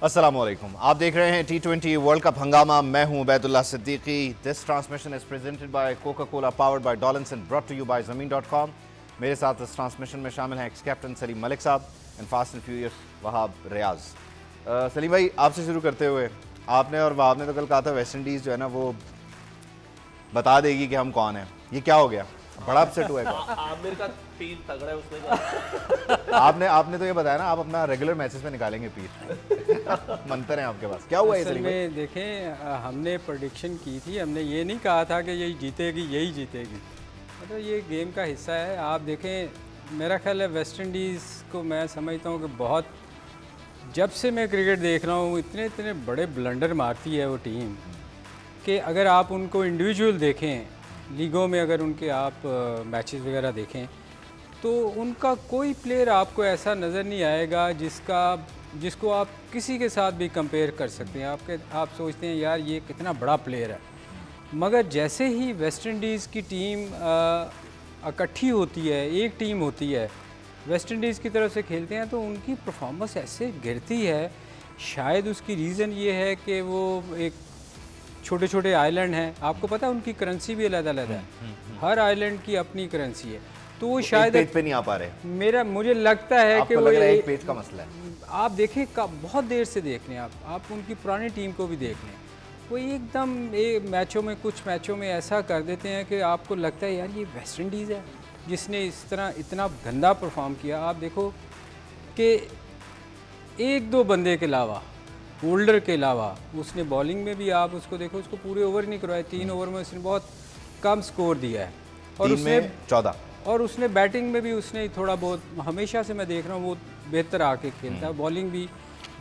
अस्सलामुअलैकुम, आप देख रहे हैं T20 वर्ल्ड कप हंगामा। मैं हूं Ubaidullah Siddiqui. This transmission is presented by Coca Cola, powered by Dawlance, brought to you by Zameen.com. मेरे साथ इस ट्रांसमिशन में शामिल हैं एक्स कैप्टन सलीम मलिक साहब and fast and furious Wahab Riaz. Salim भाई, आपसे शुरू करते हुए, आपने और वहाब ने तो कल कहा था वेस्ट इंडीज़ जो है ना वो बता देगी कि हम कौन हैं। ये क्या हो गया? बड़ा अपसेट हुआ है। आमिर का पीर तगड़ा है, उसने कहा। आपने तो ये बताया ना, आप अपना रेगुलर मैचेस में निकालेंगे पीर। मंतर है आपके पास, क्या हुआ असल में देखें, हमने प्रेडिक्शन की थी, हमने ये नहीं कहा था कि यही जीतेगी। मतलब ये गेम का हिस्सा है। आप देखें, मेरा ख्याल है वेस्ट इंडीज़ को मैं समझता हूँ कि बहुत, जब से मैं क्रिकेट देख रहा हूँ, इतने बड़े ब्लंडर मारती है वो टीम कि अगर आप उनको इंडिविजुअल देखें, लीगों में अगर उनके आप मैचेस वगैरह देखें, तो उनका कोई प्लेयर आपको ऐसा नज़र नहीं आएगा जिसको आप किसी के साथ भी कंपेयर कर सकते हैं। आप सोचते हैं यार ये कितना बड़ा प्लेयर है, मगर जैसे ही वेस्ट इंडीज़ की टीम इकट्ठी होती है, एक टीम होती है, वेस्ट इंडीज़ की तरफ से खेलते हैं, तो उनकी परफॉर्मेंस ऐसे गिरती है। शायद उसकी रीज़न ये है कि वो एक छोटे छोटे आइलैंड हैं। आपको पता है उनकी करेंसी भी अलग-अलग है, हर आइलैंड की अपनी करेंसी है। तो वो शायद पेज पे नहीं आ पा रहे। मुझे लगता है कि वो एक पेज का मसला है। आप देखें, बहुत देर से देख लें, आप उनकी पुरानी टीम को भी देख लें, वो एकदम कुछ मैचों में ऐसा कर देते हैं कि आपको लगता है यार ये वेस्ट इंडीज़ है जिसने इस तरह इतना गंदा परफॉर्म किया। आप देखो कि एक दो बंदे के अलावा, होल्डर के अलावा, उसने बॉलिंग में भी आप उसको देखो, उसको पूरे ओवर नहीं करवाए। 3 ओवर में उसने बहुत कम स्कोर दिया है, और उसने 14, और उसने बैटिंग में भी उसने थोड़ा बहुत, हमेशा से मैं देख रहा हूँ वो बेहतर आके खेलता है, बॉलिंग भी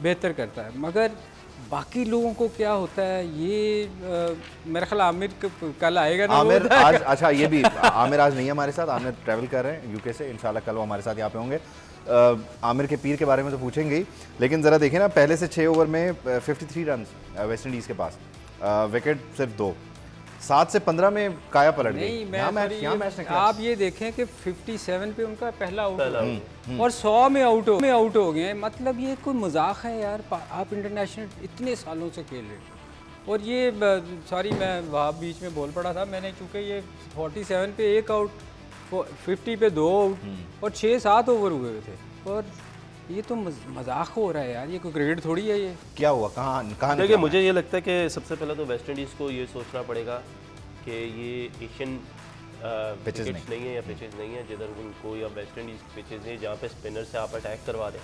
बेहतर करता है। मगर बाकी लोगों को क्या होता है, ये मेरा ख्याल आमिर कल आएगा ना। आमिर आज, अच्छा ये भी, आमिर आज नहीं है हमारे साथ, आमिर ट्रैवल कर रहे हैं यूके से। इंशाल्लाह कल वो हमारे साथ यहाँ पे होंगे। आमिर के पीर के बारे में तो पूछेंगे ही, लेकिन ज़रा देखें ना, पहले से 6 ओवर में 53 रन वेस्ट इंडीज़ के पास, विकेट सिर्फ 2, 7 से 15 में काया पलट गई। आप ये देखें कि 57 पे उनका पहला आउट और 100 में आउट हो गए। मतलब ये कोई मजाक है यार, आप इंटरनेशनल इतने सालों से खेल रहे। और ये सॉरी, मैं वहाँ बीच में बोल पड़ा था, मैंने चूँकि ये 47 पे 1 आउट, 50 पे 2 आउट और 6-7 ओवर हुए थे, और ये तो मजाक हो रहा है यार, ये कोई क्रिकेट थोड़ी है। ये क्या हुआ, कहाँ? देखिए, मुझे ये लगता है कि सबसे पहले तो वेस्ट इंडीज़ को ये सोचना पड़ेगा कि ये एशियन पिचेस नहीं है या पिचेस नहीं है जिधर उनको, या वेस्ट इंडीज़ पिचेस हैं जहाँ पे स्पिनर से आप अटैक करवा दें,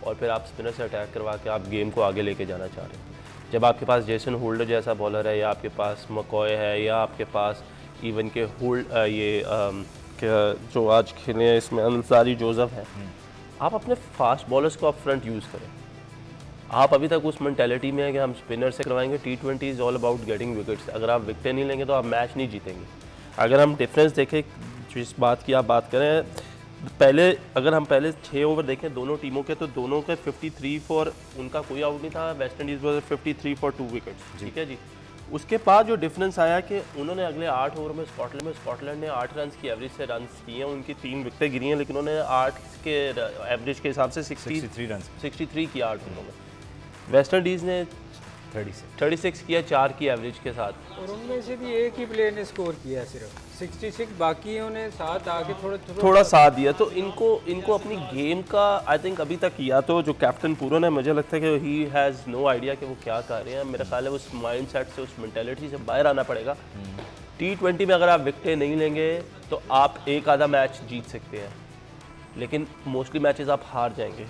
और फिर आप स्पिनर से अटैक करवा के आप गेम को आगे लेके जाना चाह रहे हैं। जब आपके पास जेसन होल्डर जैसा बॉलर है, या आपके पास मकॉय है, या आपके पास इवन के जो आज खेले हैं इसमें अंसारी जोसेफ है, आप अपने फास्ट बॉलर्स को आप फ्रंट यूज़ करें। आप अभी तक उस मेंटालिटी में है कि हम स्पिनर से करवाएंगे। T20 is all about getting wickets. अगर आप विकेटें नहीं लेंगे तो आप मैच नहीं जीतेंगे। अगर हम डिफरेंस देखें, जिस बात की आप बात करें, अगर हम पहले 6 ओवर देखें दोनों टीमों के, तो दोनों के 53 फॉर, उनका कोई आउट नहीं था। वेस्ट इंडीज़ में 53 फॉर 2 विकेट्स, ठीक है जी। उसके बाद जो डिफरेंस आया कि उन्होंने अगले 8 ओवर में स्कॉटलैंड ने 8 रन की एवरेज से रन किए हैं। उनकी 3 विकेटें गिरी हैं, लेकिन उन्होंने 8 के एवरेज के हिसाब से 63 किया 8 ओवरों में। वेस्ट इंडीज़ ने 36 किया 4 की एवरेज के साथ, और उनमें से भी एक ही प्लेयर ने स्कोर किया सिर्फ 66, बाकियों ने साथ आके थोड़ा साथ दिया। तो इनको अपनी गेम का आई थिंक अभी तक, या तो जो कैप्टन पूरन है, मुझे लगता है कि ही हैज़ नो आइडिया कि वो क्या कर रहे हैं। मेरा ख्याल है उस माइंड सेट से, उस मेंटालिटी से बाहर आना पड़ेगा। T20 में अगर आप विकेटें नहीं लेंगे तो आप एक आधा मैच जीत सकते हैं, लेकिन मोस्टली मैचेस आप हार जाएंगे।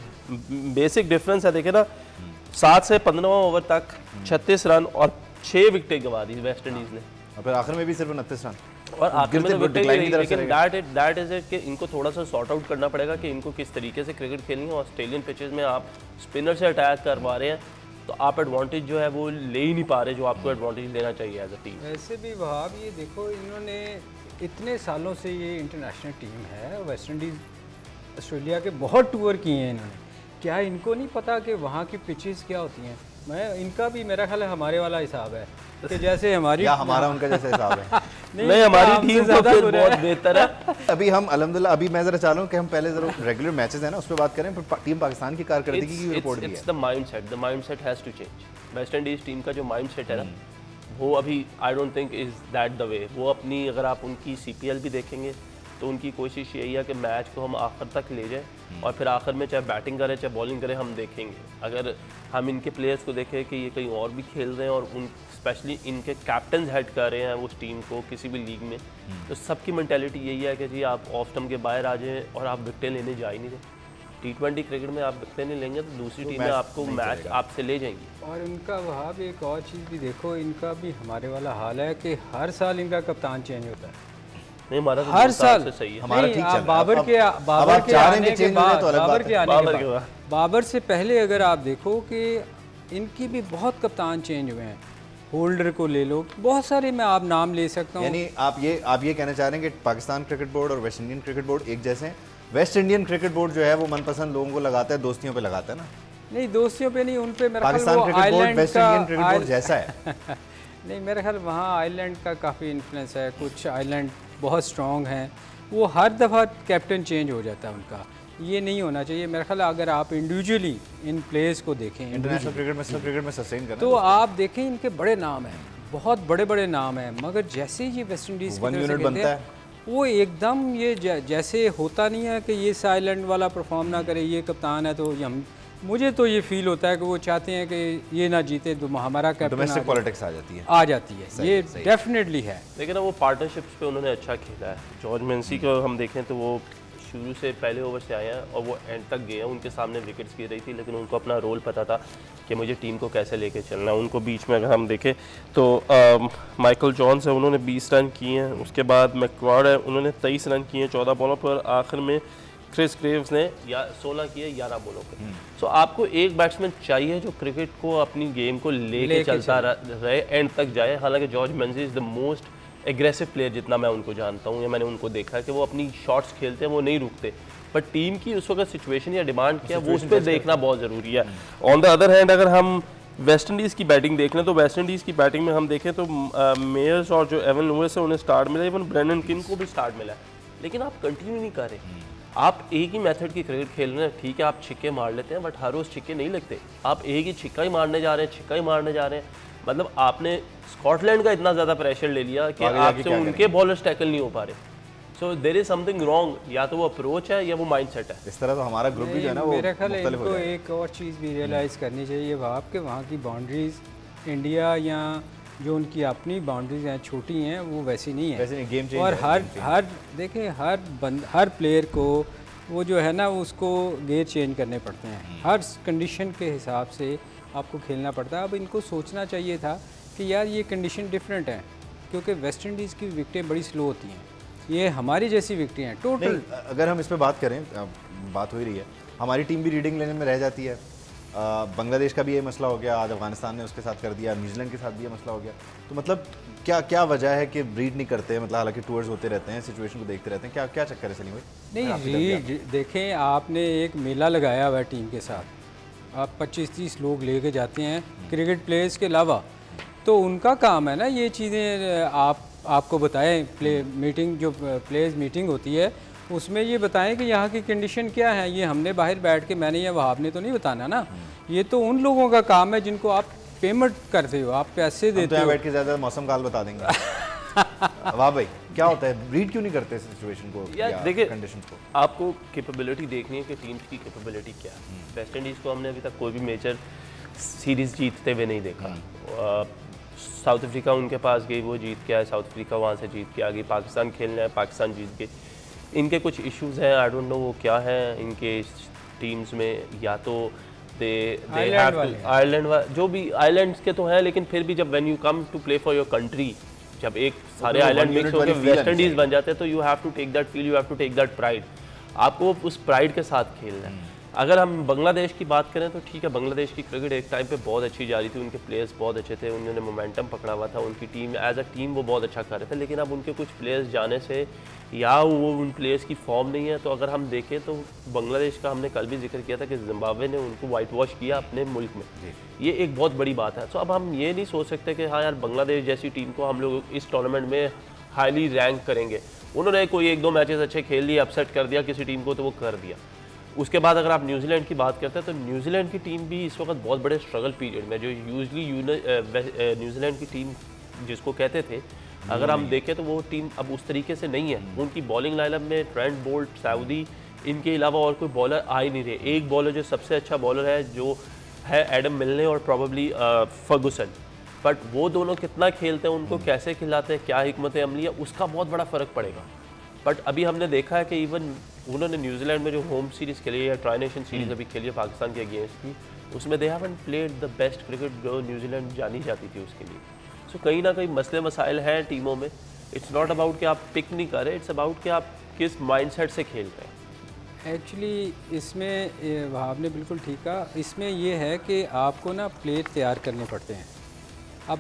बेसिक डिफरेंस है, देखें ना, 7 से 15 ओवर तक 36 रन और 6 विकेटें गंवा दी वेस्ट इंडीज़ ने, और फिर आखिर में भी सिर्फ 29 रन, और आखिर में तो विकेट नहीं, लेकिन दैट इज इट कि इनको थोड़ा सा सॉर्ट आउट करना पड़ेगा कि इनको किस तरीके से क्रिकेट खेलनी है। ऑस्ट्रेलियन पिचेस में आप स्पिनर से अटैक करवा रहे हैं, तो आप एडवांटेज जो है वो ले ही नहीं पा रहे, जो आपको एडवांटेज लेना चाहिए एज अ टीम। वैसे भी वहाब, ये देखो, इन्होंने इतने सालों से, ये इंटरनेशनल टीम है, वेस्ट इंडीज़ ऑस्ट्रेलिया के बहुत टूर किए हैं इन्होंने। क्या इनको नहीं पता कि वहाँ की पिचेस क्या होती हैं? इनका भी मेरा ख्याल है हमारे वाला हिसाब है कि जैसे हमारी या हमारा उनका जैसा हिसाब है? नहीं, हमारी टीम तो फिर बहुत बेहतर है। अभी हम अल्हम्दुलिल्लाह, अभी मैं जरा चाह रहा हूँ कि हम पहले जरा रेगुलर मैचेस है ना उस पर बात करें, फिर टीम पाकिस्तान की कारकर्दगी की रिपोर्ट भी है। It's the mindset has to change. West Indies team का जो माइंडसेट है ना, वो अभी I don't think is that the way. वो अपनी, अगर आप उनकी CPL भी देखेंगे तो उनकी कोशिश यही है कि मैच को हम आखिर तक ले जाएं, और फिर आखिर में चाहे बैटिंग करें चाहे बॉलिंग करें हम देखेंगे। अगर हम इनके प्लेयर्स को देखें कि ये कहीं और भी खेल रहे हैं और उन स्पेशली इनके कैप्टन हेड कर रहे हैं उस टीम को किसी भी लीग में, तो सबकी मेंटालिटी यही है कि जी आप ऑफ स्टंप के बाहर आ जाएं और आप विकेटें लेने जा ही नहीं रहे। T20 क्रिकेट में आप विकेटें नहीं लेंगे तो दूसरी टीमें आपको मैच आपसे ले जाएंगी। और उनका वहाँ भी एक और चीज़ भी देखो, इनका भी हमारे वाला हाल है कि हर साल इनका कप्तान चेंज होता है। नहीं, हमारा तो हर साल से सही है। हमारा ठीक चल रहा है। बाबर के आने के बाद, बाबर से पहले अगर आप देखो कि इनकी भी बहुत कप्तान चेंज हुए हैं। होल्डर को ले लो, बहुत सारे मैं आप नाम ले सकता हूँ। यानी आप ये कहना चाह रहे हैं कि पाकिस्तान क्रिकेट बोर्ड और वेस्ट इंडियन क्रिकेट बोर्ड एक जैसे हैं? वेस्ट इंडियन क्रिकेट बोर्ड जो है वो मनपसंद लोगों को लगाता है, दोस्तियों पे लगाता है ना? नहीं, दोस्तियों पे नहीं, उन पे मेरा Pakistan cricket board West Indian cricket board जैसा है। नहीं, मेरे ख्याल वहाँ आयरलैंड का काफ़ी इन्फ्लुएंस है। कुछ आयरलैंड बहुत स्ट्रॉन्ग हैं, वो हर दफ़ा कैप्टन चेंज हो जाता है उनका। ये नहीं होना चाहिए मेरा ख्याल। अगर आप इंडिविजुअली इन प्लेयर्स को देखें, इंटरनेशनल क्रिकेट में सस्टेन करना, तो आप देखें इनके बड़े नाम हैं, बहुत बड़े बड़े नाम हैं, मगर जैसे ही ये वेस्ट इंडीज़ की तरफ से बनता है वो एकदम ये जैसे होता नहीं है कि ये साइलेंट वाला परफॉर्म ना करे, ये कप्तान है तो हम, मुझे तो ये फील होता है कि वो चाहते हैं कि ये ना जीते तो हमारा कैप्टन, डोमेस्टिक पॉलिटिक्स आ जाती है। ये डेफिनेटली है। लेकिन वो पार्टनरशिप्स पे उन्होंने अच्छा खेला है। जॉर्ज मेंसी को हम देखें तो वो शुरू से पहले ओवर से आए हैं और वो एंड तक गए हैं। उनके सामने विकेट्स गिर रही थी लेकिन उनको अपना रोल पता था कि मुझे टीम को कैसे लेके चलना है। उनको बीच में अगर हम देखें तो माइकल जॉन्स है, उन्होंने 20 रन किए हैं। उसके बाद मैकवार्ड है, उन्होंने 23 रन किए हैं 14 बॉलों पर। आखिर में क्रिस ग्रेव्स ने 16 किए 11 बॉलों पर। सो आपको एक बैट्समैन चाहिए जो क्रिकेट को अपनी गेम को लेके चलता रहे, एंड तक जाए। हालांकि George Munsey is the most aggressive player जितना मैं उनको जानता हूँ या मैंने उनको देखा है कि वो अपनी शॉट्स खेलते हैं, वो नहीं रुकते। पर टीम की उस वक्त सिचुएशन या डिमांड क्या है वो उस पर देखना बहुत ज़रूरी है। ऑन द अदर हैंड अगर हम वेस्ट इंडीज़ की बैटिंग देख लें तो वेस्ट इंडीज़ की बैटिंग में हम देखें तो मेयर्स और जो एवन लुइस है उन्हें स्टार्ट मिला, इवन ब्रेंडन किंग को भी स्टार्ट मिला है, लेकिन आप कंटिन्यू नहीं कर रहे। आप एक ही मेथड की क्रिकेट खेल रहे हैं, ठीक है आप छिक्के मार लेते हैं, बट हर रोज़ छिक्के नहीं लगते। आप एक ही छिक्का ही मारने जा रहे हैं, छिक्का ही मारने जा रहे हैं। मतलब आपने स्कॉटलैंड का इतना ज़्यादा प्रेशर ले लिया कि आपसे उनके बॉलर्स टैकल नहीं हो पा रहे। So there is something wrong, या तो वो अप्रोच है या वो माइंडसेट है। इस तरह तो हमारा ग्रुप भी जो है ना वो मेरे ख्याल इनको एक और चीज़ भी रियलाइज़ करनी चाहिए, आपके वहाँ की बाउंड्रीज इंडिया या जो उनकी अपनी बाउंड्रीज हैं छोटी हैं वो वैसी नहीं है। और हर देखें हर प्लेयर को वो जो है ना उसको गेयर चेंज करने पड़ते हैं, हर कंडीशन के हिसाब से आपको खेलना पड़ता है। अब इनको सोचना चाहिए था कि यार ये कंडीशन डिफरेंट है, क्योंकि वेस्ट इंडीज़ की विकेटें बड़ी स्लो होती हैं, ये हमारी जैसी विकेटें हैं टोटल। अगर हम इस पर बात करें, बात हो ही रही है, हमारी टीम भी रीडिंग लेने में रह जाती है। बांग्लादेश का भी ये मसला हो गया, आज अफगानिस्तान ने उसके साथ कर दिया, न्यूजीलैंड के साथ भी ये मसला हो गया। तो मतलब क्या वजह है कि रीड नहीं करते हैं? मतलब हालांकि टूर्स होते रहते हैं, सिचुएशन को देखते रहते हैं, क्या चक्कर है सलीम भाई? नहीं, रीड देखें, आपने एक मेला लगाया हुआ है टीम के साथ, आप 25-30 लोग लेके जाते हैं क्रिकेट प्लेयर्स के अलावा, तो उनका काम है ना ये चीज़ें आपको बताएं। मीटिंग जो प्लेयर्स मीटिंग होती है उसमें ये बताएं कि यहाँ की कंडीशन क्या है। ये हमने बाहर बैठ के मैंने या वहाब ने तो नहीं बताना ना, ये तो उन लोगों का काम है जिनको आप पेमेंट करते हो, आप पैसे देते हो। बैठ के ज़्यादा मौसम काल बता देंगे। वाह भाई, क्या होता है, रीड क्यों नहीं करते सिचुएशन को या देखिए कंडीशन को? आपको कैपेबिलिटी देखनी है कि टीम की कैपेबिलिटी क्या है। वेस्ट इंडीज़ को हमने अभी तक कोई भी मेजर सीरीज़ जीतते हुए नहीं देखा। साउथ अफ्रीका उनके पास गई, वो जीत के आए, साउथ अफ्रीका वहाँ से जीत के आ गई। पाकिस्तान खेलना है, पाकिस्तान जीत गए। इनके कुछ इश्यूज़ हैं, आई डोंट नो वो क्या है इनके टीम्स में, या तो आयरलैंड जो भी आइलैंड्स के तो हैं, लेकिन फिर भी जब when you come to play for your country, जब एक सारे आइलैंड मिक्स होकर वेस्ट इंडीज़ बन जाते हैं तो you have to take that feel, you have to take that pride. आपको उस प्राइड के साथ खेलना है। अगर हम बांग्लादेश की बात करें तो ठीक है, बांग्लादेश की क्रिकेट एक टाइम पे बहुत अच्छी जा रही थी, उनके प्लेयर्स बहुत अच्छे थे, उन्होंने मोमेंटम पकड़ा हुआ था, उनकी टीम एज अ टीम वो बहुत अच्छा कर रहे थे। लेकिन अब उनके कुछ प्लेयर्स जाने से या वो उन प्लेयर्स की फॉर्म नहीं है, तो अगर हम देखें तो बांग्लादेश का हमने कल भी जिक्र किया था कि जिम्बाब्वे ने उनको वाइट वॉश किया अपने मुल्क में, ये एक बहुत बड़ी बात है। तो अब हम ये नहीं सोच सकते कि हाँ यार बांग्लादेश जैसी टीम को हम लोग इस टूर्नामेंट में हाईली रैंक करेंगे। उन्होंने कोई एक दो मैचेस अच्छे खेल लिए, अपसेट कर दिया किसी टीम को तो वो कर दिया। उसके बाद अगर आप न्यूजीलैंड की बात करते हैं तो न्यूजीलैंड की टीम भी इस वक्त बहुत बड़े स्ट्रगल पीरियड में, जो यूजली न्यूजीलैंड की टीम जिसको कहते थे, अगर हम देखें तो वो टीम अब उस तरीके से नहीं है। उनकी बॉलिंग लाइनअप में ट्रेंट बोल्ट, सऊदी, इनके अलावा और कोई बॉलर आ ही नहीं रहे। एक बॉलर जो सबसे अच्छा बॉलर है जो है एडम मिलने और प्रॉबली फर्गुसन, बट वो दोनों कितना खेलते हैं, उनको कैसे खिलाते हैं, क्या हिकमत अमली है, उसका बहुत बड़ा फ़र्क पड़ेगा। बट अभी हमने देखा है कि इवन उन्होंने न्यूजीलैंड में जो होम सीरीज़ खेली या ट्राई नेशन सीरीज़ अभी खेली है पाकिस्तान के अगेंस्ट की, उसमें they haven't played the best cricket जो न्यूजीलैंड जानी जाती थी उसके लिए। सो कहीं ना कहीं मसले मसाइल हैं टीमों में। इट्स नॉट अबाउट कि आप पिक नहीं कर रहे, इट्स अबाउट कि आप किस माइंडसेट से खेल रहे हैं। एक्चुअली इसमें आपने बिल्कुल ठीक कहा, इसमें ये है कि आपको ना प्लेयर तैयार करने पड़ते हैं। अब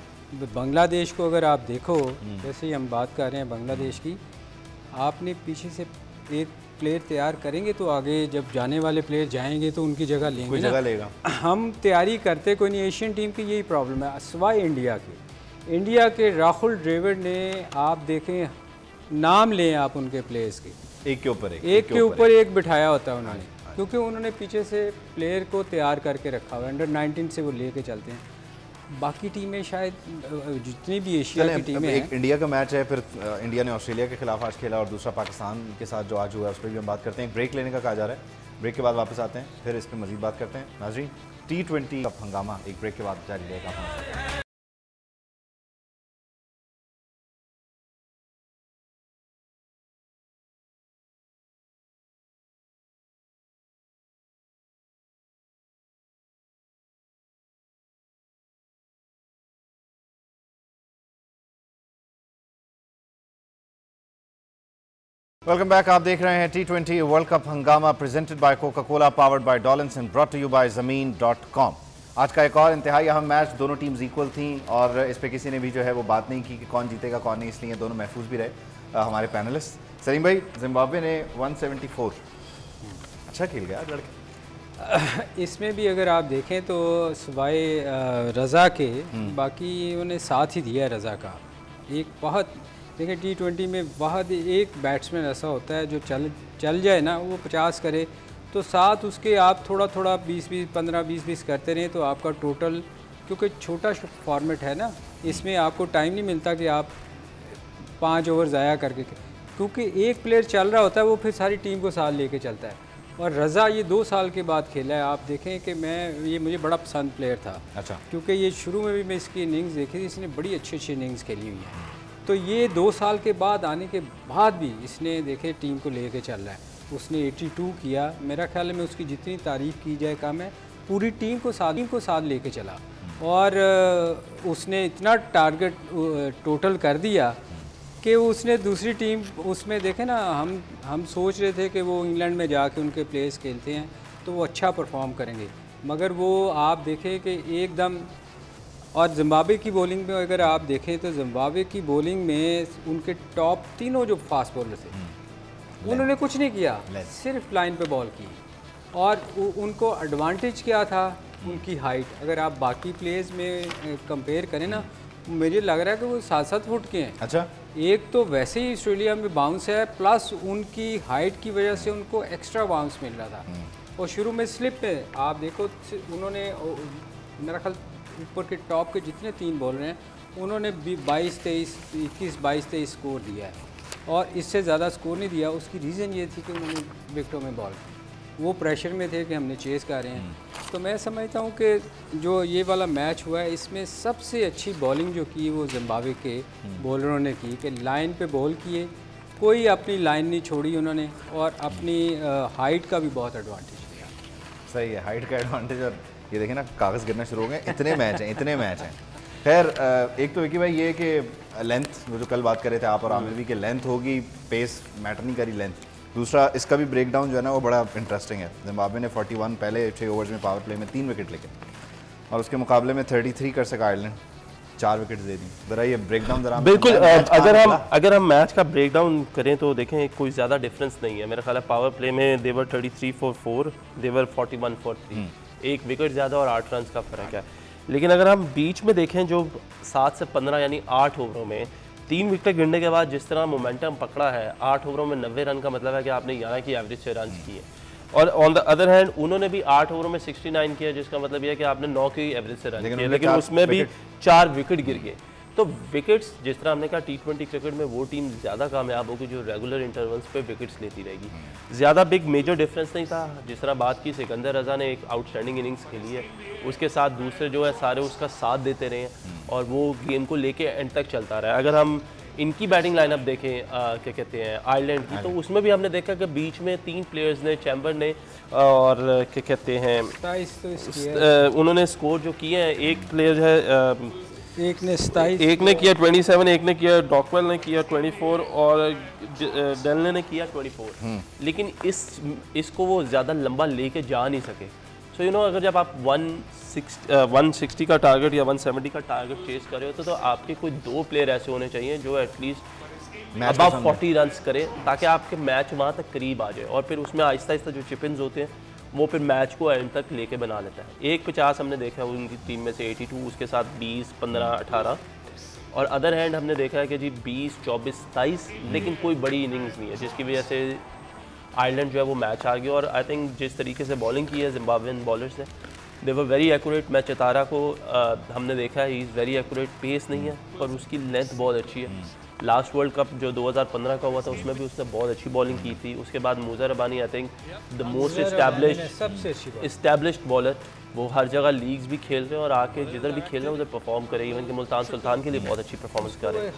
बांग्लादेश को अगर आप देखो, जैसे ही हम बात कर रहे हैं बांग्लादेश की, आपने पीछे से एक प्लेयर तैयार करेंगे तो आगे जब जाने वाले प्लेयर जाएंगे तो उनकी जगह लेंगे, कोई जगह लेगा। हम तैयारी करते कोई नहीं। एशियन टीम की यही प्रॉब्लम है, सिवाय इंडिया के राहुल द्रविड़ ने, आप देखें नाम लें आप उनके प्लेयर्स के, एक के ऊपर एक बिठाया होता है उन्होंने, क्योंकि उन्होंने पीछे से प्लेयर को तैयार करके रखा हुआ है। अंडर 19 से वो लेके चलते हैं। बाकी टीमें शायद जितनी भी एशिया की टीमें हैं, एक इंडिया का मैच है, फिर इंडिया ने ऑस्ट्रेलिया के खिलाफ आज खेला और दूसरा पाकिस्तान के साथ जो आज हुआ है उस पर भी हम बात करते हैं। ब्रेक लेने का कहा जा रहा है, ब्रेक के बाद वापस आते हैं, फिर इस पर मजीद बात करते हैं। नाज़रीन, T20 कप हंगामा एक ब्रेक के बाद जारी रहेगा। Welcome back. आप देख रहे हैं T20 world cup Hungama presented by Coca Cola, powered by Dawlance and brought to you by Zameen.com. आज का एक और इंतहाई अहम मैच, दोनों टीम्स इक्वल थी और इस पे किसी ने भी जो है वो बात नहीं की कि कौन जीतेगा कौन नहीं, इसलिए दोनों महफूज भी रहे। हमारे पैनलिस्ट सलीम भाई, जिम्बाब्वे ने 174 अच्छा खेल गया लड़के। इसमें भी अगर आप देखें तो सिवाय रज़ा के बाकी उन्हें साथ ही दिया है रज़ा का। एक बहुत देखिए T20 में बहुत एक बैट्समैन ऐसा होता है जो चल जाए ना, वो 50 करे तो साथ उसके आप थोड़ा 20-20 15-20 करते रहें तो आपका टोटल, क्योंकि छोटा फॉर्मेट है ना, इसमें आपको टाइम नहीं मिलता कि आप 5 ओवर ज़ाया करके, क्योंकि एक प्लेयर चल रहा होता है वो फिर सारी टीम को साथ लेके चलता है। और रज़ा ये 2 साल के बाद खेला है। आप देखें कि ये मुझे बड़ा पसंद प्लेयर था। अच्छा। क्योंकि ये शुरू में भी मैं इसकी इनिंग्स देखी थी, इसने बड़ी अच्छी इनिंग्स खेली हुई है। तो ये 2 साल के बाद आने के बाद भी इसने देखे टीम को लेके चल रहा है। उसने 82 किया, मेरा ख्याल में उसकी जितनी तारीफ़ की जाए कम है। पूरी टीम को साथ लेके चला और उसने इतना टारगेट टोटल कर दिया कि उसने दूसरी टीम उसमें देखे ना, हम सोच रहे थे कि वो इंग्लैंड में जाके उनके प्लेयर्स खेलते हैं तो वो अच्छा परफॉर्म करेंगे, मगर वो आप देखें कि एकदम। और जिम्बाब्वे की बॉलिंग में अगर आप देखें तो जिम्बाब्वे की बॉलिंग में उनके टॉप तीनों जो फास्ट बॉलर थे उन्होंने कुछ नहीं किया, सिर्फ लाइन पे बॉल की। और उनको एडवांटेज क्या था, उनकी हाइट। अगर आप बाकी प्लेयर्स में कंपेयर करें ना, मुझे लग रहा है कि वो 7-7 फुट के हैं। अच्छा। एक तो वैसे ही ऑस्ट्रेलिया में बाउंस है, प्लस उनकी हाइट की वजह से उनको एक्स्ट्रा बाउंस मिल रहा था। और शुरू में स्लिप पे आप देखो उन्होंने मेरा ख्याल ऊपर के टॉप के जितने 3 बॉलर हैं उन्होंने 22-23 स्कोर दिया है और इससे ज़्यादा स्कोर नहीं दिया। उसकी रीज़न ये थी कि उन्होंने विकेटों में बॉल, वो प्रेशर में थे कि हमने चेज़ कर रहे हैं। तो मैं समझता हूँ कि जो ये वाला मैच हुआ है इसमें सबसे अच्छी बॉलिंग जो की वो जिम्बाब्वे के बॉलरों ने की, कि लाइन पे बॉल किए, कोई अपनी लाइन नहीं छोड़ी उन्होंने, और अपनी हाइट का भी बहुत एडवांटेज लिया। सही है, हाइट का एडवांटेज। और ये देखें ना, कागज़ गिरना शुरू हो गए, इतने मैच हैं। खैर, एक तो विकी भाई ये कि लेंथ, वो जो कल बात कर रहे थे आप और आमिर भी, कि लेंथ होगी, पेस मैटर नहीं करी लेंथ, दूसरा इसका भी ब्रेक डाउन जो है ना वो बड़ा इंटरेस्टिंग है। जिम्बाब्वे ने 41 पहले 6 ओवर्स में पावर प्ले में 3 विकेट लेके, और उसके मुकाबले में 33 कर सका आयरलैंड, 4 विकेट दे दी। जरा ये ब्रेक डाउन जरा बिल्कुल, अगर हम मैच का ब्रेक डाउन करें तो देखें कोई ज़्यादा डिफरेंस नहीं है। मेरा ख्याल है पावर प्ले में देवर 33 फॉर 4, देवर 41 फॉर 3, 1 विकेट ज़्यादा और 8 रन का फ़र्क है। लेकिन अगर हम बीच में देखें जो 7 से 15 यानी 8 ओवरों में 3 विकेट गिरने के बाद जिस तरह मोमेंटम पकड़ा है, 8 ओवरों में 90 रन का मतलब है कि आपने 11 की एवरेज से रन किए। और ऑन द अदर हैंड उन्होंने भी 8 ओवरों में 69 किया, जिसका मतलब यह है कि आपने 9 की एवरेज से रन किए, लेकिन उसमें भी 4 विकेट गिर गए। तो विकेट्स, जिस तरह हमने कहा T20 क्रिकेट में वो टीम ज़्यादा कामयाब होगी जो रेगुलर इंटरवल्स पे विकेट्स लेती रहेगी। ज़्यादा बिग मेजर डिफरेंस नहीं था। जिस तरह बात की सिकंदर रज़ा ने एक आउटस्टैंडिंग इनिंग्स खेली है, उसके साथ दूसरे जो है सारे उसका साथ देते रहे हैं और वो गेम को लेके एंड तक चलता रहा है। अगर हम इनकी बैटिंग लाइनअप देखें क्या कहते हैं आयरलैंड की, तो उसमें भी हमने देखा कि बीच में 3 प्लेयर्स ने, चैम्बर ने और क्या कहते हैं उन्होंने स्कोर जो किए हैं, एक प्लेयर है एक ने 27, एक ने किया 27, एक ने किया डॉकवेल ने किया 24 और डेलने ने किया 24। लेकिन इसको वो ज़्यादा लंबा लेके जा नहीं सके। सो यू नो, अगर जब आप 160 का टारगेट या 170 का टारगेट चेस कर रहे हो तो आपके कोई 2 प्लेयर ऐसे होने चाहिए जो एटलीस्ट अबव 40 रन करें, ताकि आपके मैच वहाँ तक करीब आ जाए और फिर उसमें आहिस्ता आहिस्ता जो चिपिन्स होते हैं वो फिर मैच को एंड तक लेके बना लेता है। 150 हमने देखा है उनकी टीम में से 82, उसके साथ 20, 15, 18 और अदर हैंड हमने देखा है कि जी 20, 24, 27, लेकिन कोई बड़ी इनिंग्स नहीं है, जिसकी वजह से आयरलैंड जो है वो मैच आ गया। और आई थिंक जिस तरीके से बॉलिंग की है जिम्बाब्वेन बॉलर्स ने, दे वर वेरी एक्यूरेट। मैं चतारा को हमने देखा है, he is very accurate, pace नहीं है पर उसकी लेंथ बहुत अच्छी है। लास्ट वर्ल्ड कप जो 2015 का हुआ था उसमें भी उसने बहुत अच्छी बॉलिंग की थी। उसके बाद Muzarabani, I think the most established bowler, वो हर जगह लीग्स भी खेल रहे हैं और आके जिधर भी खेल रहे हैं उधर परफॉर्म करे। इवन कि मुल्तान सुल्तान के लिए बहुत अच्छी परफॉर्मेंस कर रहे हैं।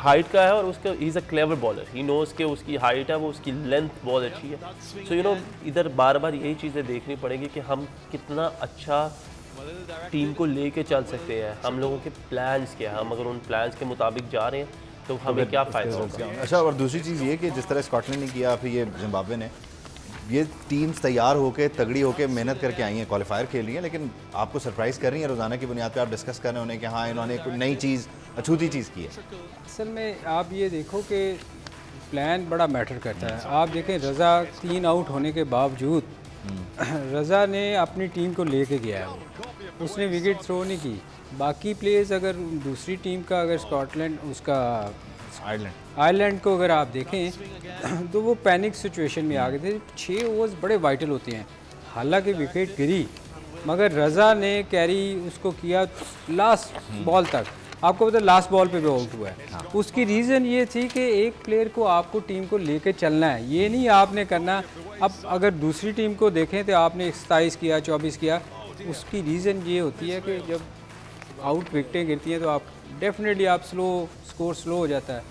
हाइट का है और उसका he is a clever bowler, he knows के उसकी हाइट है, वो उसकी लेंथ बहुत अच्छी है। सो यू नो, इधर बार बार यही चीज़ें देखनी पड़ेगी कि हम कितना अच्छा टीम को लेके चल सकते हैं, हम लोगों के प्लान्स क्या है, हम अगर उन प्लान्स के मुताबिक जा रहे हैं तो हमें क्या फ़ायदा होगा। अच्छा, और दूसरी चीज़ ये कि जिस तरह स्कॉटलैंड ने किया, फिर ये जिम्बाब्वे ने, ये टीम्स तैयार होकर तगड़ी होकर मेहनत करके आई हैं, क्वालिफायर खेल रही हैं, लेकिन आपको सरप्राइज़ कर रही हैं रोज़ाना की बुनियाद पे। आप डिस्कस कर रहे होने कि हाँ इन्होंने कोई नई चीज़, अछूती चीज़ की है। असल में आप ये देखो कि प्लान बड़ा मैटर करता है। आप देखें रज़ा 3 आउट होने के बावजूद रज़ा ने अपनी टीम को लेके गया है, उसने विकेट थ्रो नहीं की। बाकी प्लेयर्स अगर दूसरी टीम का, अगर स्कॉटलैंड उसका आयरलैंड को अगर आप देखें तो वो पैनिक सिचुएशन में आ गए थे। 6 ओवर्स बड़े वाइटल होते हैं, हालांकि विकेट गिरी मगर रज़ा ने कैरी उसको किया लास्ट बॉल तक। आपको पता लास्ट बॉल पे भी आउट हुआ है। उसकी रीज़न ये थी कि एक प्लेयर को आपको टीम को लेके चलना है, ये नहीं आपने करना। अब अगर दूसरी टीम को देखें तो आपने 27 किया, 24 किया, उसकी रीज़न ये होती है कि जब आउट विकेटें गिरती हैं तो आप डेफिनेटली आप स्कोर स्लो हो जाता है।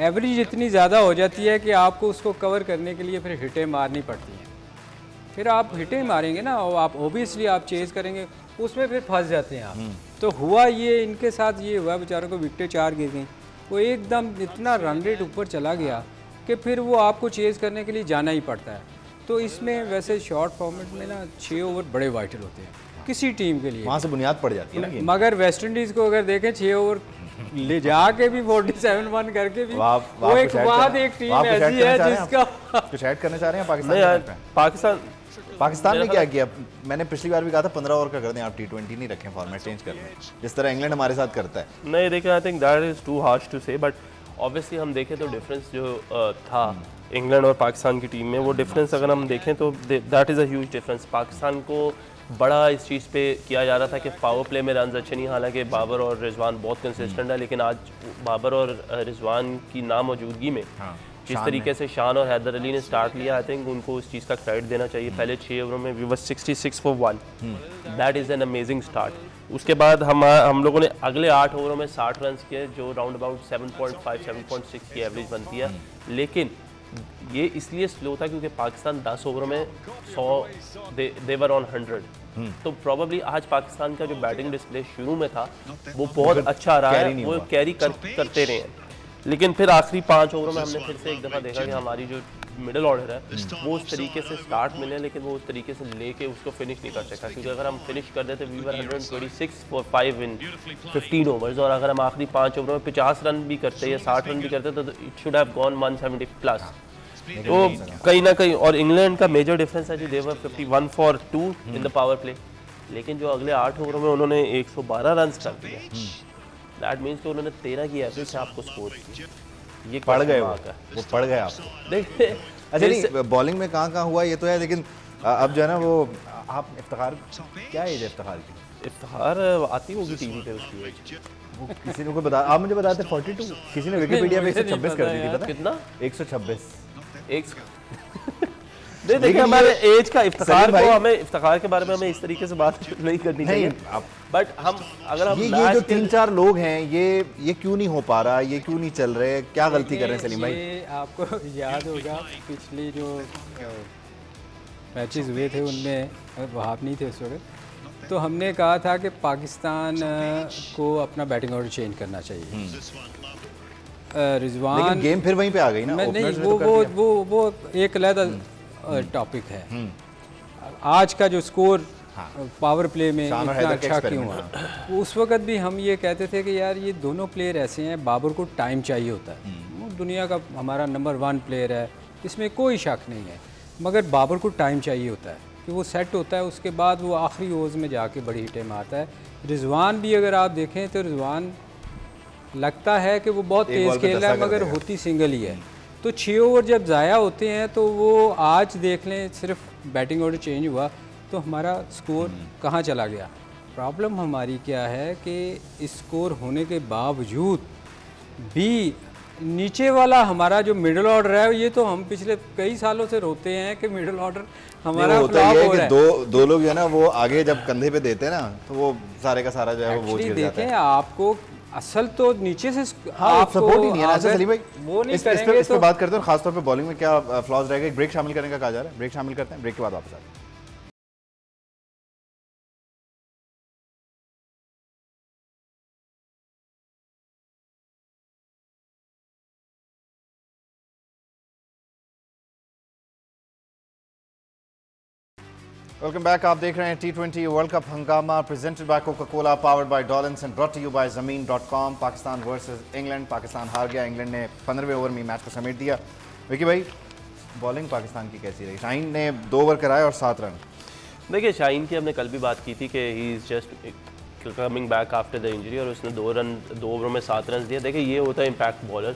एवरेज इतनी ज़्यादा हो जाती है कि आपको उसको कवर करने के लिए फिर हिटें मारनी पड़ती हैं। फिर आप हिटें मारेंगे ना और आप ओबियसली आप चेज़ करेंगे, उसमें फिर फंस जाते हैं आप। तो हुआ ये, इनके साथ ये हुआ, बेचारों को विकेटें 4 गिर गई, वो एकदम इतना रन रेट ऊपर चला गया कि फिर वो आपको चेज़ करने के लिए जाना ही पड़ता है। तो इसमें वैसे शॉर्ट फॉर्मेट में ना 6 ओवर बड़े वाइटल होते हैं किसी टीम के लिए, वहाँ से बुनियाद पड़ जाती है ना। मगर वेस्ट इंडीज़ को अगर देखें 6 ओवर ले जाके भी 47 करके भी वो एक बाद एक टीम ऐसी है जिसका कुछ ऐड करना चाह रहे हैं। पाकिस्तान ने क्या किया, मैंने पिछली बार भी कहा था 15 ओवर का कर दें आप, T20 नहीं रखें, फॉर्मेट चेंज कर दें जिस तरह इंग्लैंड हमारे साथ करता है। नहीं देखें, I think that is too harsh to say, but obviously हम देखें तो डिफरेंस जो था इंग्लैंड और पाकिस्तान की टीम में, वो डिफरेंस अगर हम देखें तो that is a huge difference. Pakistan को बड़ा इस चीज़ पे किया जा रहा था कि पावर प्ले में रन अच्छे नहीं, हालांकि बाबर और रिजवान बहुत कंसिस्टेंट है, लेकिन आज बाबर और रिजवान की नामौजूदगी में जिस तरीके से शान और हैदर अली ने स्टार्ट लिया, आई थिंक उनको उस चीज़ का क्रेडिट देना चाहिए। पहले 6 ओवरों में we were 66 for 1, that is an amazing start. उसके बाद हम लोगों ने अगले 8 ओवरों में 60 रन किए, जो राउंड अबाउट 7.5 7.6 की एवरेज बनती है। लेकिन ये इसलिए स्लो था क्योंकि पाकिस्तान 10 ओवरों में 100 दे वर ऑन 100। तो प्रॉब्ली आज पाकिस्तान का जो बैटिंग डिस्प्ले शुरू में था वो बहुत अच्छा रहा है, वो कैरी करते रहे हैं। लेकिन फिर आखिरी 5 ओवरों में हमने फिर से एक दफ़ा देखा कि हमारी जो मिडल ऑर्डर है वो उस तरीके से स्टार्ट मिले, लेकिन वो उस तरीके से लेके उसको फिनिश नहीं कर सका, क्योंकि अगर हम फिनिश कर देते we were 126 for 5 in 15 overs, और अगर हम आखिरी 5 ओवर में 50 रन भी करते या 60 रन भी करते तो it should have gone 170 plus. तो कहीं ना कहीं, और इंग्लैंड का मेजर डिफरेंस है जी, दे वर 51 for 2 in the power play, लेकिन जो अगले 8 ओवरों में उन्होंने 112 रन कर दिए, दैट मीन्स कि उन्होंने 13 की एवरेज से आपको स्कोर किया। ये पड़ गए वो पड़ गए आप देखिए। अच्छा नहीं, बॉलिंग में कहाँ हुआ ये तो है, लेकिन अब जो है ना वो आप इफ्तिखार, क्या एज है इफ्तिखार की? इफ्तिखार आती होगी टीवी पे उसकी एज, वो किसी ने को बता, आप मुझे बताते 42, किसी ने विकिपीडिया पे 126 कर दी थी, पता है कितना? 126 एक देखिए हमारे एज का इफ्तिखार को, हमें इफ्तिखार के बारे में हमें इस तरीके से बात नहीं करनी चाहिए, बट हम अगर हम ये जो 3-4 लोग हैं ये क्यों नहीं हो पा रहा, ये क्यों नहीं चल रहे, क्या गलती कर रहे हैं सलीम भाई? ये आपको याद होगा पिछली जो मैचेस हुए थे उनमें वहाब नहीं थे उस वक्त, तो हमने कहा था कि पाकिस्तान को अपना बैटिंग ऑर्डर चेंज करना चाहिए। रिजवान, लेकिन गेम फिर वहीं पे आ गई ना, नहीं वो एक अलग टॉपिक है। आज का जो स्कोर पावर प्ले में इतना अच्छा क्यों हुआ, उस वक्त भी हम ये कहते थे कि यार ये दोनों प्लेयर ऐसे हैं, बाबर को टाइम चाहिए होता है, वो दुनिया का हमारा नंबर 1 प्लेयर है, इसमें कोई शक नहीं है, मगर बाबर को टाइम चाहिए होता है कि वो सेट होता है, उसके बाद वो आखिरी ओवर्स में जाके बड़ी हिटें मारता है। रिजवान भी अगर आप देखें तो रिजवान लगता है कि वो बहुत तेज़ खेल रहा है, मगर होती सिंगल ही है। तो 6 ओवर जब ज़ाया होते हैं तो वो आज देख लें, सिर्फ बैटिंग ऑर्डर चेंज हुआ तो हमारा स्कोर कहाँ चला गया। प्रॉब्लम हमारी क्या है कि स्कोर होने के बावजूद भी नीचे वाला हमारा जो मिडिल ऑर्डर है, ये तो हम पिछले कई सालों से रोते हैं कि मिडिल ऑर्डर हमारा फ्लॉप हो रहा है। दो लोग जो है ना वो आगे जब कंधे पे देते हैं ना तो वो सारे का सारा जो है वो गिर जाता है। देखें आपको असल तो नीचे से आप सपोर्ट ही नहीं है ना सलीम भाई, वो नहीं करेंगे। इस पे बात करते हैं, खासतौर पे बॉलिंग में क्या फ्लॉज रहेगा। ब्रेक शामिल करने का कहा जा रहा है, ब्रेक शामिल करते हैं, ब्रेक के बाद वापस आते हैं। Welcome back. आप देख रहे हैं T20 world cup Hungama presented by Coca Cola, powered by Dawlance and brought to you by Zameen.com. Pakistan versus England. Pakistan हार गया, इंग्लैंड ने 15वें ओवर में मैच को समेट दिया। विकी भाई, बॉलिंग पाकिस्तान की कैसी रही? शाहीन ने 2 ओवर कराए और 7 रन। देखिए शाहीन की हमने कल भी बात की थी कि he is just coming back after the injury, और उसने 2 ओवरों में 7 रन दिए। देखिए ये होता है इम्पैक्ट बॉलर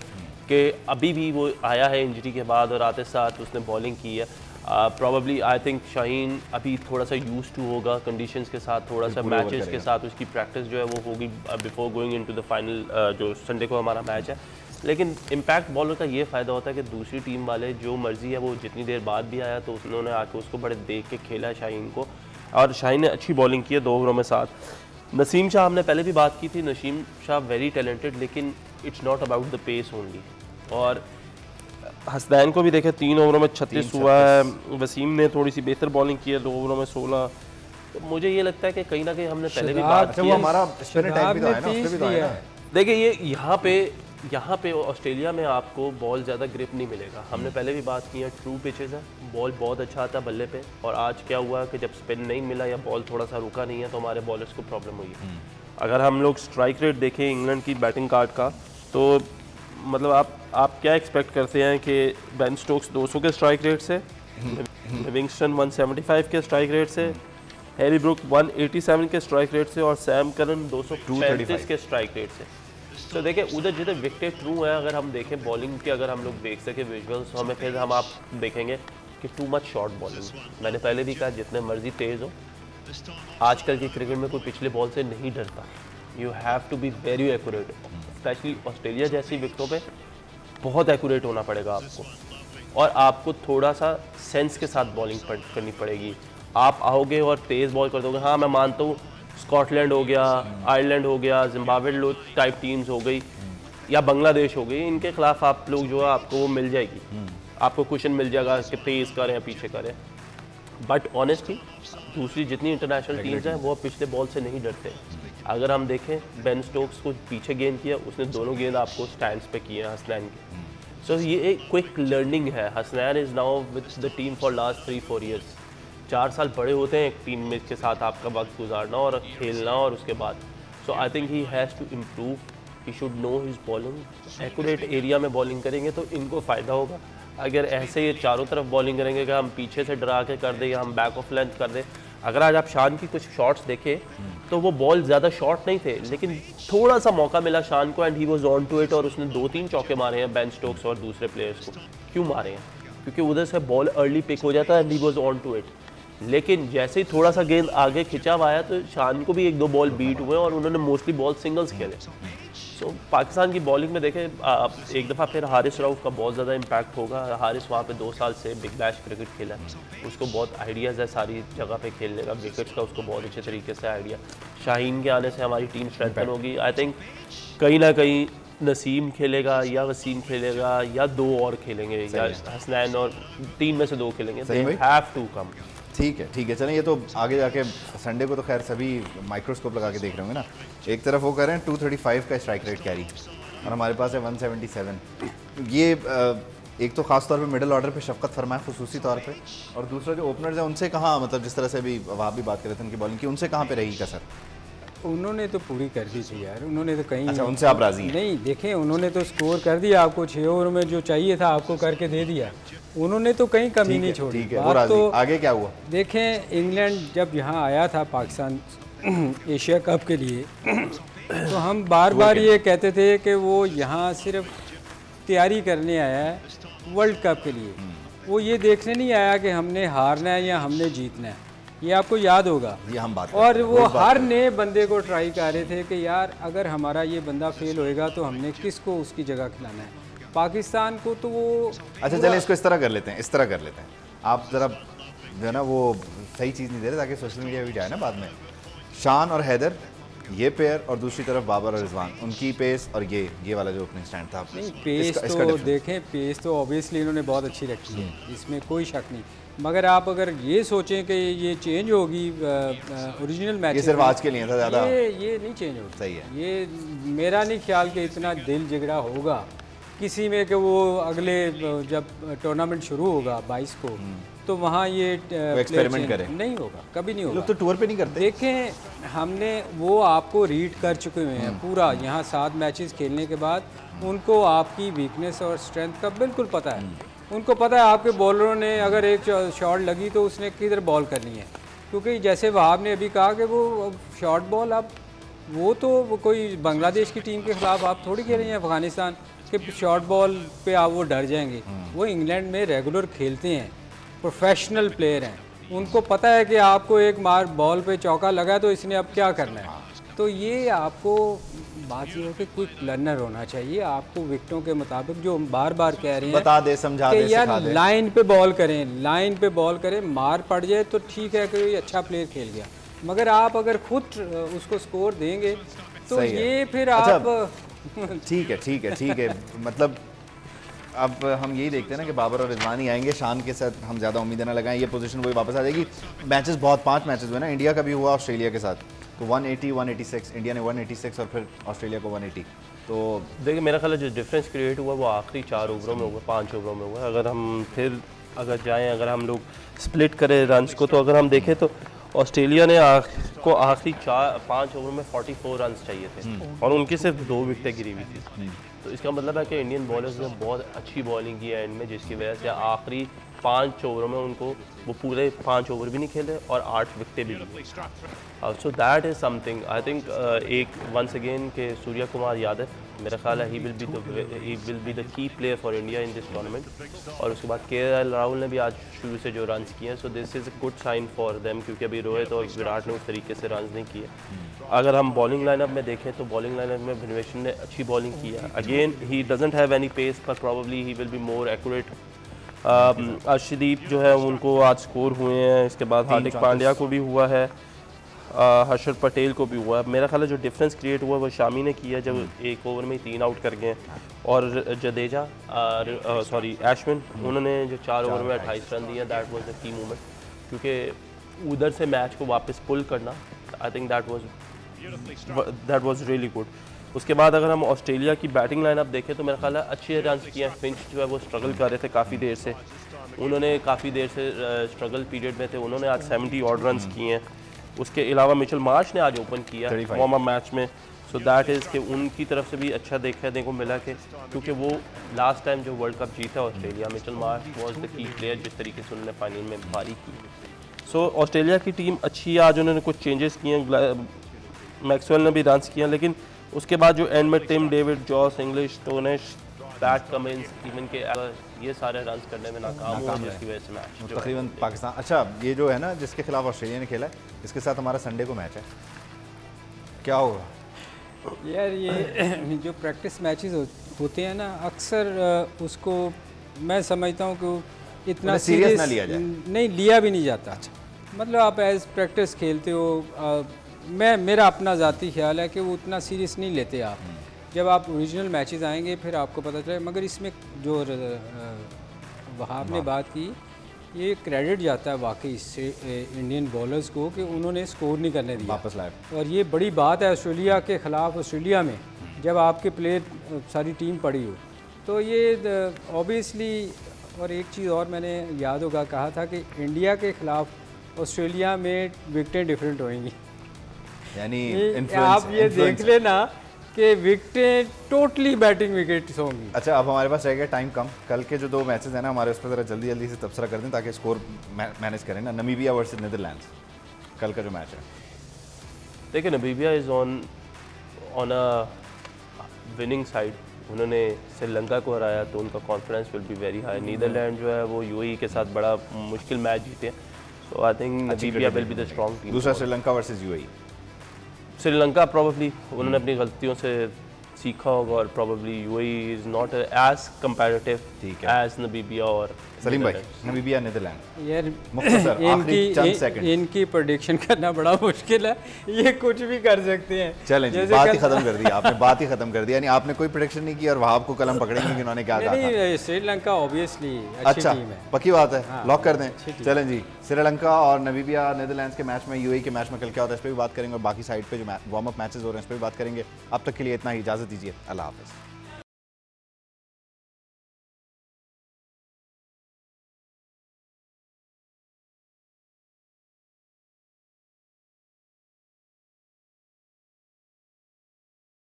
कि अभी भी वो आया है इंजरी के बाद और आते साथ उसने बॉलिंग की है। प्रॉबली आई थिंक शाहीन अभी थोड़ा सा यूज टू होगा कंडीशंस के साथ, थोड़ा सा मैचेस के साथ उसकी प्रैक्टिस जो है वो होगी before going into the final जो संडे को हमारा मैच है। लेकिन इम्पैक्ट बॉलर का ये फ़ायदा होता है कि दूसरी टीम वाले जो मर्जी है वो जितनी देर बाद भी आया तो उन्होंने आके उसको बड़े देख के खेला है शाहीन को, और शाहीन ने अच्छी बॉलिंग की है 2 ओवरों में 7। नसीम शाह हमने पहले भी बात की थी, नसीम शाह वेरी टैलेंटेड, लेकिन it's not about the pace only. और हसनैन को भी देखे 3 ओवरों में 36 हुआ है, वसीम ने थोड़ी सी बेहतर बॉलिंग की है 2 ओवरों में 16। तो मुझे ये लगता है कि कहीं ना कहीं हमने पहले भी बात की है। देखिए ये यहाँ पे ऑस्ट्रेलिया में आपको बॉल ज़्यादा ग्रिप नहीं मिलेगा। हमने पहले भी बात की है, ट्रू पिचेस है, बॉल बहुत अच्छा आता है बल्ले पे, और आज क्या हुआ कि जब स्पिन नहीं मिला या बॉल थोड़ा सा रुका नहीं है तो हमारे बॉलर्स को प्रॉब्लम हुई है। अगर हम लोग स्ट्राइक रेट देखें इंग्लैंड की बैटिंग कार्ड का, तो मतलब आप क्या एक्सपेक्ट करते हैं कि बेन स्टोक्स 200 के स्ट्राइक रेट से, लिविंगस्टन 175 के स्ट्राइक रेट से, हैरी ब्रुक 187 के स्ट्राइक रेट से, और सैम करन 235 के स्ट्राइक रेट से। तो देखिए उधर जिधर विकेट ट्रू है, अगर हम देखें बॉलिंग के, अगर हम लोग देख सके विजुअल्स, तो हमें फिर आप देखेंगे कि टू मच शॉर्ट बॉलिंग। मैंने पहले भी कहा जितने मर्जी तेज़ हो, आजकल की क्रिकेट में कोई पिछले बॉल से नहीं डरता। You have to be very accurate, specially Australia जैसी विकेटों पे बहुत एक्यूरेट होना पड़ेगा आपको, और आपको थोड़ा सा सेंस के साथ बॉलिंग करनी पड़ेगी। आप आओगे और तेज़ बॉल कर दोगे, हाँ मैं मानता हूँ स्कॉटलैंड हो गया, आयरलैंड हो गया, जिम्बाब्वे टाइप टीम्स हो गई या बांग्लादेश हो गई, इनके खिलाफ आप लोग जो है आपको वो मिल जाएगी, आपको क्वेश्चन मिल जाएगा कि तेज़ करें या पीछे करें। बट ऑनेस्टली दूसरी जितनी इंटरनेशनल टीम्स हैं वो पिछले बॉल से नहीं डरते। अगर हम देखें बेन स्टोक्स को पीछे गेंद किया, उसने दोनों गेंद आपको स्टैंड्स पे किए हैं हसनैन के। सो ये एक क्विक लर्निंग है। Hasnain is now with the team for last 3-4 years. 4 साल बड़े होते हैं एक टीम में के साथ आपका वक्त गुजारना और खेलना, और उसके बाद so I think he has to improve, he should know his bowling. Accurate area में बॉलिंग करेंगे तो इनको फ़ायदा होगा। अगर ऐसे ये चारों तरफ बॉलिंग करेंगे कि हम पीछे से डरा के कर दें या हम बैक ऑफ लेंथ कर दें। अगर आज आप शान की कुछ शॉट्स देखें तो वो बॉल ज़्यादा शॉर्ट नहीं थे, लेकिन थोड़ा सा मौका मिला शान को and he was on to it, और उसने 2-3 चौके मारे हैं बेन स्टोक्स और दूसरे प्लेयर्स को। क्यों मारे हैं? क्योंकि उधर से बॉल अर्ली पिक हो जाता है and he was on to it. लेकिन जैसे ही थोड़ा सा गेंद आगे खिंचा हुआ आया तो शान को भी 1-2 बॉल बीट हुए और उन्होंने मोस्टली बॉल सिंगल्स खेले। सो पाकिस्तान की बॉलिंग में देखें एक दफ़ा फिर हारिस रऊफ का बहुत ज़्यादा इम्पैक्ट होगा। हारिस वहाँ पे 2 साल से बिग बैश क्रिकेट खेला है, उसको बहुत आइडियाज़ है सारी जगह पे खेलने का, विकेट्स का उसको बहुत अच्छे तरीके से आइडिया। शाहीन के आने से हमारी टीम स्ट्रेंथन होगी। आई थिंक कहीं ना कहीं नसीम खेलेगा या वसीम खेलेगा या 2 और खेलेंगे, या हसनैन, और 3 में से 2 खेलेंगे। They have to come. ठीक है चलें। ये तो आगे जाके संडे को तो खैर सभी माइक्रोस्कोप लगा के देख रहे होंगे ना। एक तरफ वो कर रहे हैं 235 का स्ट्राइक रेट कैरी और हमारे पास है 177। ये एक तो खास तौर पे मिडिल ऑर्डर पे शफकत फरमाए खुसूसी तौर पे, और दूसरा जो ओपनर्स है उनसे कहाँ, मतलब जिस तरह से भी वहाँ भी बात कर रहे थे उनकी बॉलिंग की, उनसे कहाँ पे रही कसर? उन्होंने तो पूरी कर दी थी यार, उन्होंने तो कहीं। अच्छा, उनसे आप राजी हैं? नहीं, देखें उन्होंने तो स्कोर कर दिया आपको 6 ओवर में, जो चाहिए था आपको करके दे दिया। उन्होंने तो कहीं कमी नहीं छोड़ी। बात तो आगे क्या हुआ? देखें इंग्लैंड जब यहाँ आया था पाकिस्तान एशिया कप के लिए तो हम बार बार ये कहते थे कि वो यहाँ सिर्फ तैयारी करने आया है वर्ल्ड कप के लिए, वो ये देखने नहीं आया कि हमने हारना है या हमने जीतना है। ये आपको याद होगा, ये हम बात और वो हर नए बंदे को ट्राई कर रहे थे कि यार अगर हमारा ये बंदा फेल होएगा तो हमने किसको उसकी जगह खिलाना है। पाकिस्तान को तो वो अच्छा चलें इसको इस तरह कर लेते हैं, आप ज़रा जो है ना वो सही चीज़ नहीं दे रहे ताकि सोशल मीडिया भी जाए ना बाद में। शान और हैदर ये पेयर, और दूसरी तरफ बाबर और रिजवान, उनकी पेस और ये वाला जो ओपनिंग स्टैंड था। नहीं पेस तो देखें, पेस तो ऑब्वियसली इन्होंने बहुत अच्छी रखी है, इसमें कोई शक नहीं। मगर आप अगर ये सोचें कि ये चेंज होगी ओरिजिनल मैच, ये सिर्फ आज के लिए था ज़्यादा, ये नहीं चेंज होगी। सही है, ये मेरा नहीं ख्याल कि इतना दिल जिगरा होगा किसी में कि वो अगले जब टूर्नामेंट शुरू होगा 22 को तो वहाँ ये एक्सपेरिमेंट करें। नहीं होगा, कभी नहीं होगा। लोग तो टूर पे नहीं करते। देखें हमने वो आपको रीड कर चुके हुए हैं पूरा, यहाँ 7 मैचेस खेलने के बाद उनको आपकी वीकनेस और स्ट्रेंथ का बिल्कुल पता है। उनको पता है आपके बॉलरों ने अगर एक शॉट लगी तो उसने किधर बॉल करनी है, क्योंकि जैसे वहाब ने अभी कहा कि वो शॉर्ट बॉल, अब वो तो कोई बांग्लादेश की टीम के खिलाफ आप थोड़ी खेल रहे हैं अफगानिस्तान के शॉर्ट बॉल पे आप वो डर जाएंगे। वो इंग्लैंड में रेगुलर खेलते हैं, प्रोफेशनल प्लेयर हैं, उनको पता है कि आपको एक मार बॉल पे चौका लगा तो इसने अब क्या करना है। तो ये आपको बात ये हो कि क्विक लर्नर होना चाहिए, आपको विकेटों के मुताबिक जो बार बार कह रहे हैं बता दे, समझा दे, यार लाइन पे बॉल करें, लाइन पे बॉल करें, मार पड़ जाए तो ठीक है कि अच्छा प्लेयर खेल गया, मगर आप अगर खुद उसको स्कोर देंगे तो ये फिर आप ठीक है मतलब अब हम यही देखते हैं ना कि बाबर और रिजवान ही आएंगे, शान के साथ हम ज़्यादा उम्मीदें ना लगाएं, ये पोजीशन वही वापस आ जाएगी। मैचेस बहुत 5 मैचेस हुए ना, इंडिया का भी हुआ ऑस्ट्रेलिया के साथ, तो 180 186 इंडिया ने 186 और फिर ऑस्ट्रेलिया को 180। तो देखिए मेरा ख्याल है जो डिफरेंस क्रिएट हुआ वो आखिरी 4 ओवरों में हुआ, 5 ओवरों में हुआ। अगर हम फिर जाएँ, अगर हम लोग स्प्लिट करें रन्स को, तो अगर हम देखें तो ऑस्ट्रेलिया ने को आखिरी 5 ओवर में 44 रन चाहिए थे और उनकी सिर्फ 2 विकेटें गिरी हुई थी। तो इसका मतलब है कि इंडियन बॉलर्स ने बहुत अच्छी बॉलिंग की है एंड में, जिसकी वजह से आखिरी 5 ओवरों में उनको वो पूरे 5 ओवर भी नहीं खेले और 8 विकेटें भी ली। So that is something I think. एक वंस अगेन के सूर्या कुमार यादव, मेरा ख्याल है he will be the key player for India in this tournament. और उसके बाद KL राहुल ने भी आज शुरू से जो रन्स किए हैं, so this is a good sign for them, क्योंकि अभी रोहित और विराट ने उस तरीके से रन्स नहीं किए। अगर हम बॉलिंग लाइनअप में देखें तो बॉलिंग लाइनअप में भुवनेश्वर ने अच्छी बॉलिंग की है। Again he doesn't have any pace, पर probably he will be more accurate. Arshdeep जो है उनको आज स्कोर हुए हैं, इसके बाद हार्दिक पांड्या को भी हुआ है, हर्षद पटेल को भी हुआ है। मेरा ख्याल है जो डिफरेंस क्रिएट हुआ वो शामी ने किया जब 1 ओवर में 3 आउट कर गए, और जडेजा एशविन उन्होंने जो 4 ओवर में 28 रन दिए, that was the key movement, क्योंकि उधर से मैच को वापस पुल करना, आई think that was really good. उसके बाद अगर हम ऑस्ट्रेलिया की बैटिंग लाइनअप देखें तो मेरा ख्याल है अच्छे रन किए हैं। फिंच जो है वो स्ट्रगल कर रहे थे काफ़ी देर से, उन्होंने काफ़ी देर से स्ट्रगल पीरियड में थे, उन्होंने आज 70 ऑड रन किए हैं। उसके अलावा मिचेल मार्श ने आज ओपन किया वार्म अप मैच में, सो दैट इज़ कि उनकी तरफ से भी अच्छा देखने को मिला कि क्योंकि वो लास्ट टाइम जो वर्ल्ड कप जीता Australia, Mitchell Marsh was the key player जिस तरीके से उन्होंने फाइनल में पारी की। सो ऑस्ट्रेलिया की टीम अच्छी है, आज उन्होंने कुछ चेंजेस किए हैं, मैक्सवेल ने भी रन किए हैं, लेकिन उसके बाद जो एंड में Tim David, Josh Inglis, Stoinis, Pat Cummins, even के ये सारे रन करने में नाकाम हुए, जिसकी वजह से मैच तकरीबन पाकिस्तान। अच्छा, ये जो है ना जिसके खिलाफ ऑस्ट्रेलिया ने खेला है, इसके साथ हमारा संडे को मैच है, क्या होगा यार? ये जो प्रैक्टिस मैचेस होते हैं ना, अक्सर उसको मैं समझता हूँ कि इतना सीरियस ना लिया जाए, नहीं लिया भी नहीं जाता। मतलब आप एज प्रैक्टिस खेलते हो, मेरा अपना ज़ाती ख्याल है कि वो उतना सीरियस नहीं लेते आप। जब आप ओरिजिनल मैचेस आएंगे फिर आपको पता चले। मगर इसमें जो वहाब ने बात की, ये क्रेडिट जाता है वाकई इससे इंडियन बॉलर्स को कि उन्होंने स्कोर नहीं करने दिया, वापस लाए। और ये बड़ी बात है ऑस्ट्रेलिया के ख़िलाफ़। ऑस्ट्रेलिया में जब आपके प्लेयर सारी टीम पड़ी हो तो ये ऑब्वियसली। और एक चीज़ और मैंने याद होगा कहा था कि इंडिया के ख़िलाफ़ ऑस्ट्रेलिया में विकटें डिफरेंट होंगी, यानी आप ये देख लेना कि विकटें टोटली बैटिंग विकेट्स होंगी। अच्छा, अब हमारे पास रह गया टाइम कम, कल के जो 2 मैचेस हैं ना हमारे, उस पर ज़रा जल्दी जल्दी से तबसरा कर दें ताकि स्कोर मैनेज करें ना। नमीबिया वर्सेस नीदरलैंड्स, कल का जो मैच है। देखिए, Namibia is on a winning side, उन्होंने श्रीलंका को हराया तो उनका confidence will be very high. Netherlands जो है वो यूएई के साथ बड़ा मुश्किल मैच जीते, so I think Namibia will be the strong team. दूसरा Sri Lanka versus UAE, Sri Lanka probably उन्होंने अपनी गलतियों से सीखा होगा, और probably UAE is not as comparative as Namibia और सलीम भाई, नमीबिया नीदरलैंड। यार इनकी इनकी प्रेडिक्शन करना बड़ा मुश्किल है, ये कुछ भी कर सकते हैं। चलें जी, बात ही खत्म कर दी आपने, बात ही खत्म कर दी। यानी आपने कोई प्रेडिक्शन नहीं की और वहाब को कलम पकड़ेंगे कि उन्होंने क्या कहा था। श्रीलंका ऑब्वियसली अच्छा, टीम है, पक्की बात है, लॉक कर दें। चलें जी, श्रीलंका और नमीबिया नीदरलैंड्स के मैच में, यूएई के मैच में कल क्या होता है इस पर भी बात करेंगे, और बाकी साइड पे जो वार्म अप मैचेस हो रहे हैं इस पर भी बात करेंगे। अब तक के लिए इतना ही, इजाज़त दीजिए, अल्लाह हाफ़िज़।